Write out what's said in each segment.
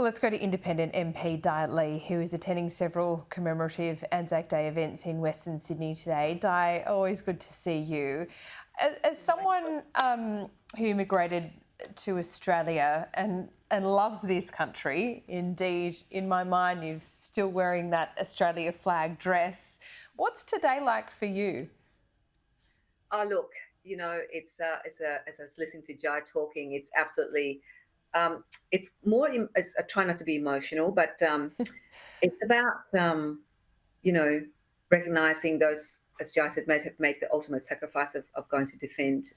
let's go to independent MP Dai, who is attending several commemorative Anzac Day events in Western Sydney today. Dai, always good to see you. As someone who immigrated to Australia and loves this country, indeed, in my mind, you're still wearing that Australia flag dress. What's today like for you? Oh, look, it's as I was listening to Jai talking, it's absolutely, it's more, I try not to be emotional, but it's about, you know, recognizing those, as Jai said, have made the ultimate sacrifice of going to defend,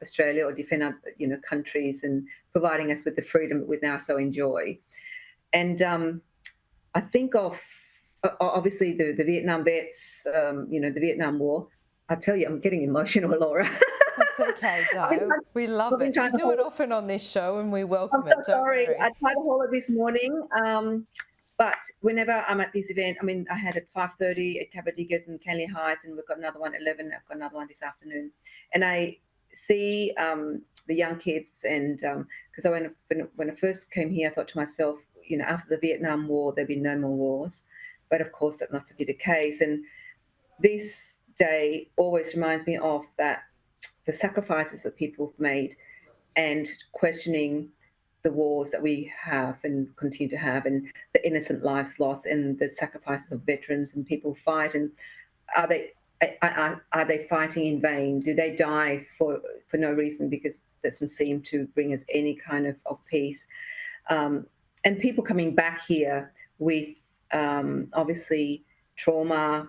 Australia or defend, countries and providing us with the freedom that we now so enjoy. And I think of obviously the Vietnam vets, the Vietnam War. I tell you, I'm getting emotional, Laura. That's okay, I've been, Di. We I've love been it. trying You to do it hold. often on this show and we I'm welcome so it, don't sorry. worry. I tried to hold it this morning, but whenever I'm at this event, I mean, I had at 5:30 at Cabadigas and Canley Heights, and we've got another one at 11. I've got another one this afternoon, and I see the young kids, and because when I first came here, I thought to myself, after the Vietnam War, there'd be no more wars, but of course that's not to be the case, and this day always reminds me of that the sacrifices that people have made and questioning the wars that we have and continue to have and the innocent lives lost and the sacrifices of veterans and people fight, and are they are they fighting in vain? Do they die for no reason because that doesn't seem to bring us any kind of peace? And people coming back here with obviously trauma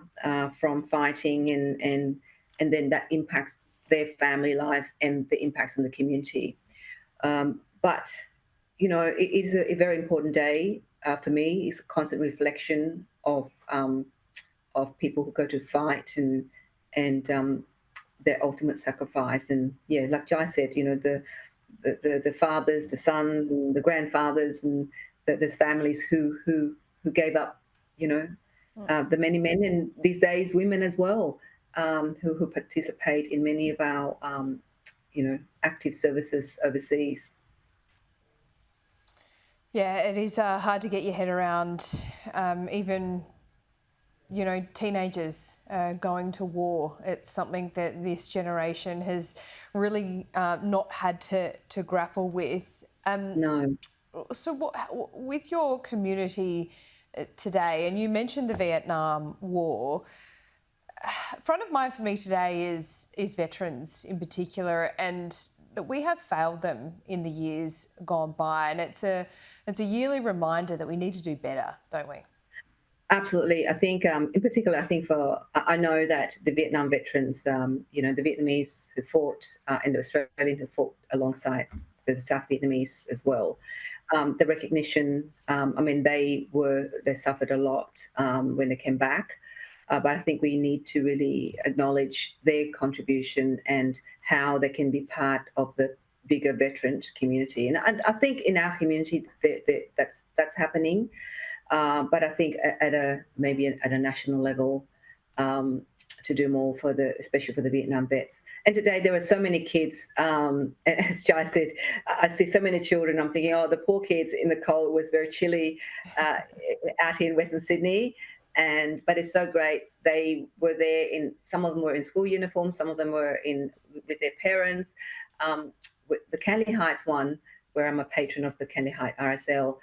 from fighting, and then that impacts their family lives and the impacts in the community. But it is a very important day for me. It's a constant reflection of people who go to fight and their ultimate sacrifice. And yeah, like Jai said, the fathers, the sons, and the grandfathers, and there's families who gave up, the many men, and these days women as well, who participate in many of our active services overseas. Yeah, it is hard to get your head around, even teenagers going to war. It's something that this generation has really not had to grapple with. No. So, with your community today, and you mentioned the Vietnam War, front of mind for me today is veterans in particular, and we have failed them in the years gone by, and it's a yearly reminder that we need to do better, don't we? Absolutely. I think, in particular, I know that the Vietnam veterans, the Vietnamese who fought and the Australian who fought alongside the South Vietnamese as well, the recognition, they suffered a lot when they came back. But I think we need to really acknowledge their contribution and how they can be part of the bigger veteran community. And I think in our community that's happening. But I think maybe at a national level, to do more especially for the Vietnam vets. And today there are so many kids, as Jai said, I see so many children. I'm thinking, oh, the poor kids in the cold. It was very chilly out here in Western Sydney. But it's so great. They were there some of them were in school uniforms, some of them were with their parents. With the Canley Heights one, where I'm a patron of the Canley Heights RSL,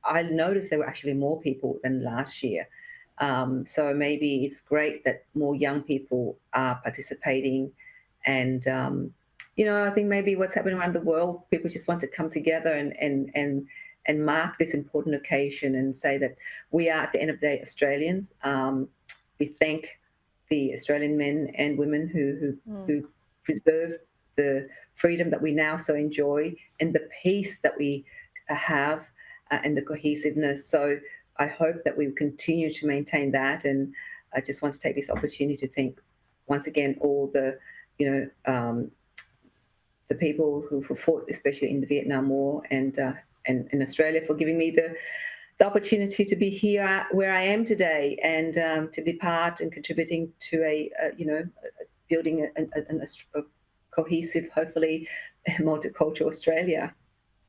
I noticed there were actually more people than last year. So maybe it's great that more young people are participating. And, I think maybe what's happening around the world, people just want to come together and mark this important occasion and say that we are, at the end of the day, Australians. We thank the Australian men and women who preserve the freedom that we now so enjoy and the peace that we have, and the cohesiveness. So I hope that we continue to maintain that. And I just want to take this opportunity to thank once again all the people who fought, especially in the Vietnam War, and in Australia, for giving me the opportunity to be here where I am today, and to be part and contributing to building a cohesive, hopefully multicultural Australia.